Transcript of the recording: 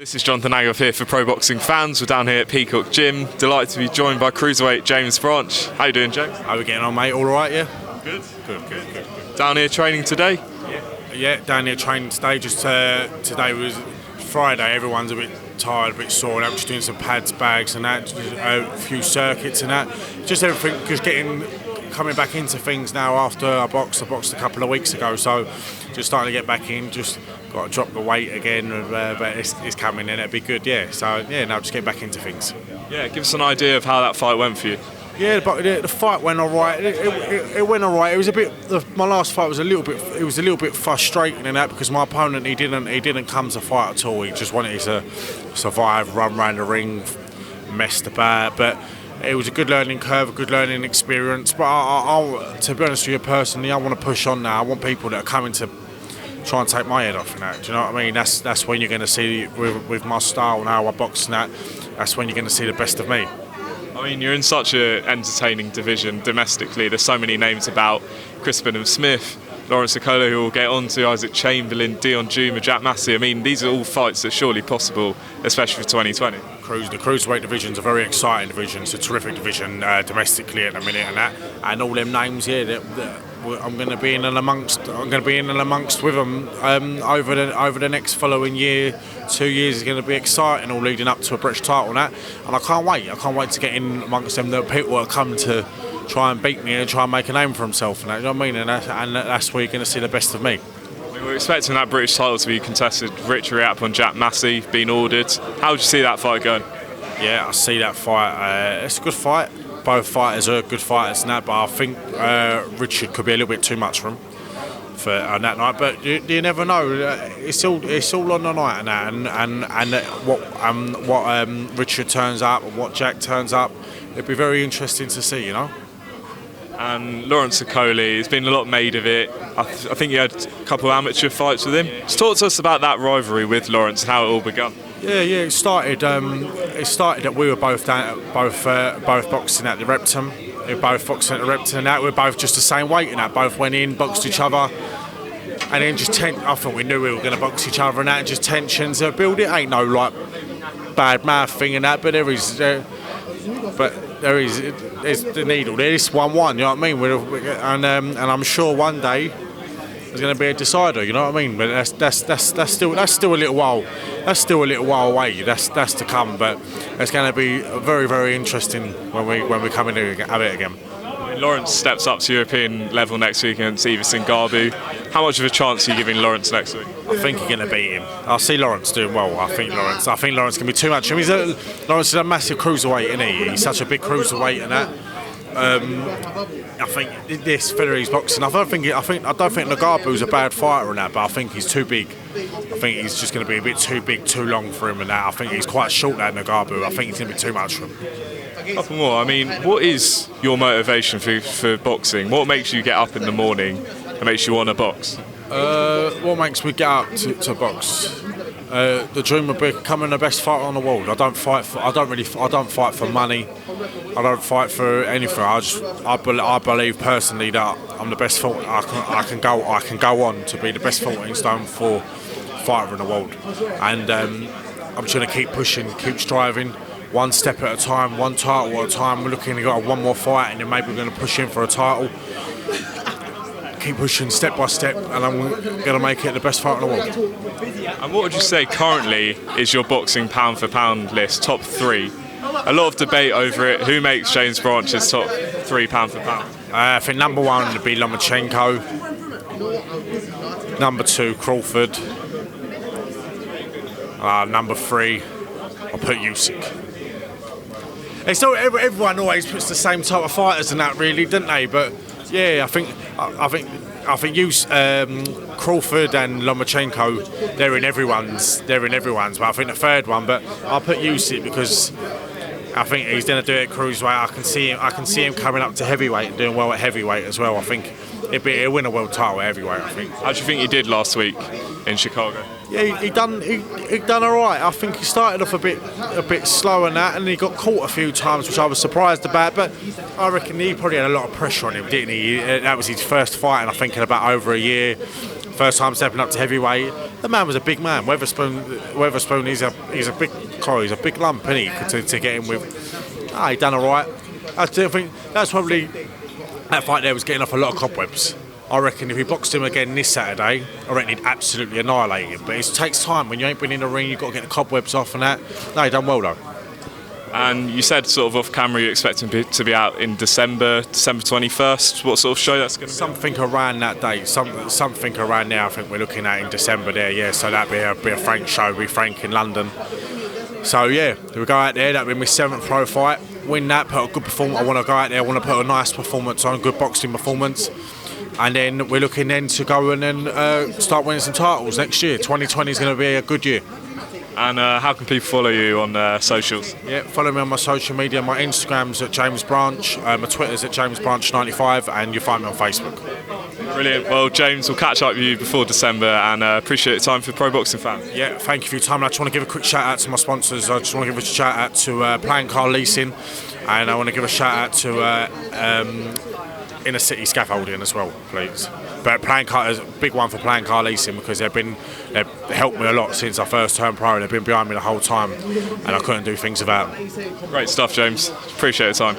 This is Jonathan Agoff here for ProBoxing-Fans. We're down here at Peacock Gym. Delighted to be joined by Cruiserweight James Branch. How you doing, James? How are we getting on, mate? All right, yeah? Good. Good. Down here training today? Yeah, down here training today. Just today was Friday. Everyone's a bit tired, a bit sore. I'm just doing some pads, bags, and that. Just a few circuits and that. Just everything. Just coming back into things now after I boxed. I boxed a couple of weeks ago, so just starting to get back in. Just got to drop the weight again, but it's coming in. It'll be good, yeah. So yeah, now just get back into things. Yeah, give us an idea of how that fight went for you. Yeah, but the fight went all right. It went all right. It was a bit. My last fight was a little bit. It was a little bit frustrating in that because my opponent he didn't come to fight at all. He just wanted to survive, run around the ring, messed about. But it was a good learning curve, a good learning experience. But I to be honest with you personally, I want to push on now. I want people that are coming to try and take my head off and that. Do you know what I mean? That's when you're going to see with my style and how I box and that. That's when you're going to see the best of me. I mean, you're in such an entertaining division domestically. There's so many names about Crispin and Smith, Lawrence Okolie, who we'll get on to, Isaac Chamberlain, Dion Juma, Jack Massey. I mean, these are all fights that are surely possible, especially for 2020. The Cruiserweight division's a very exciting division. It's a terrific division domestically at the minute and that. And all them names here, I'm going to be in and amongst. I'm going to be in and amongst with them over the next following year. 2 years is going to be exciting, all leading up to a British title and that. And I can't wait. I can't wait to get in amongst them. The people that come to try and beat me and try and make a name for himself and that. You know what I mean? And that's where you're going to see the best of me. We're expecting that British title to be contested. Riakporhe-Massey, Jack Massey being ordered. How would you see that fight going? Yeah, I see that fight. It's a good fight. Both fighters are good fighters and that, but I think Richard could be a little bit too much for him on that night. But you never know. It's all on the night and that, and what Richard turns up and what Jack turns up. It'd be very interesting to see, you know. And Lawrence Okolie, there's been a lot made of it. I think you had a couple of amateur fights with him. Just talk to us about that rivalry with Lawrence and how it all began. Yeah. It started that we were both boxing at the Repton. We were both boxing at the Repton, and that we were both just the same weight, and that both went in, boxed each other, and then just I thought we knew we were going to box each other, and that and just tensions build. It ain't no like bad mouth thing and that, but there is the needle. There's 1-1. You know what I mean? And I'm sure one day there's going to be a decider. You know what I mean? But that's still a little while. That's still a little while away. That's to come. But it's going to be very, very interesting when we come in here at it again. Lawrence steps up to European level next week against Everson Garbu. How much of a chance are you giving Lawrence next week? I think you're going to beat him. I see Lawrence doing well. I think Lawrence can be too much. I mean, Lawrence is a massive cruiserweight, isn't he? He's such a big cruiserweight and that. I think this Federer's boxing. I don't think Nagabu's a bad fighter and that, but I think he's too big. I think he's just going to be a bit too big, too long for him and that. I think he's quite short, that Nagabu. I think he's going to be too much for him. A couple more. I mean, what is your motivation for boxing? What makes you get up in the morning and makes you want to box? What makes me get up to box? The dream of becoming the best fighter in the world. I don't fight for money. I don't fight for anything. I believe personally that I'm the best fighter. I can go on to be the best 14 stone 4 fighter in the world, and I'm just going to keep pushing, keep striving. One step at a time, one title at a time. We're looking to get one more fight, and then maybe we're going to push in for a title. Keep pushing step by step, and I'm going to make it the best fight in the world. And what would you say currently is your boxing pound for pound list, top 3? A lot of debate over it. Who makes James Branch's top 3 pound for pound? I think number 1 would be Lomachenko. Number 2, Crawford. Number 3, I'll put Usyk. It's not everyone always puts the same type of fighters in that, really, don't they? But yeah, I think Crawford and Lomachenko, they're in everyone's. But I think the third one, but I'll put Usyk because I think he's going to do it cruiserweight. I can see him coming up to heavyweight and doing well at heavyweight as well. I think he'll win a world title at heavyweight. I think. How do you think he did last week in Chicago? Yeah, he done all right. I think he started off a bit slow and that, and he got caught a few times, which I was surprised about. But I reckon he probably had a lot of pressure on him, didn't he? That was his first fight, and I think in about over a year. First time stepping up to heavyweight. The man was a big man. Weatherspoon, he's a big car, he's a big lump, isn't he? To get him with. He done all right. I still think that's probably, that fight there was getting off a lot of cobwebs. I reckon if he boxed him again this Saturday, I reckon he'd absolutely annihilate him. But it takes time. When you ain't been in the ring, you've got to get the cobwebs off and that. No, he done well though. And you said sort of off camera you're expecting to be out in December 21st. What sort of show that's going to be? Something around that date. Something around there I think we're looking at in December there, yeah. So that'd be a Frank show, be Frank in London. So yeah, we go out there, that'll be my 7th pro fight. Win that, put a good performance. I want to go out there, I want to put a nice performance on, a good boxing performance. And then we're looking then to go and then start winning some titles next year. 2020 is going to be a good year. And how can people follow you on socials? Yeah, follow me on my social media. My Instagram's at James Branch, my Twitter's at James Branch95, and you'll find me on Facebook. Brilliant. Well, James, we'll catch up with you before December, and appreciate your time for Pro Boxing Fans. Yeah, thank you for your time. I just want to give a quick shout out to my sponsors. I just want to give a shout out to Plan Car Leasing, and I want to give a shout out to Inner City Scaffolding as well, please. But Plan Car is a big one for Plan Car Leasing because they've helped me a lot since I first turned pro. They've been behind me the whole time, and I couldn't do things without them. Great stuff, James. Appreciate your time.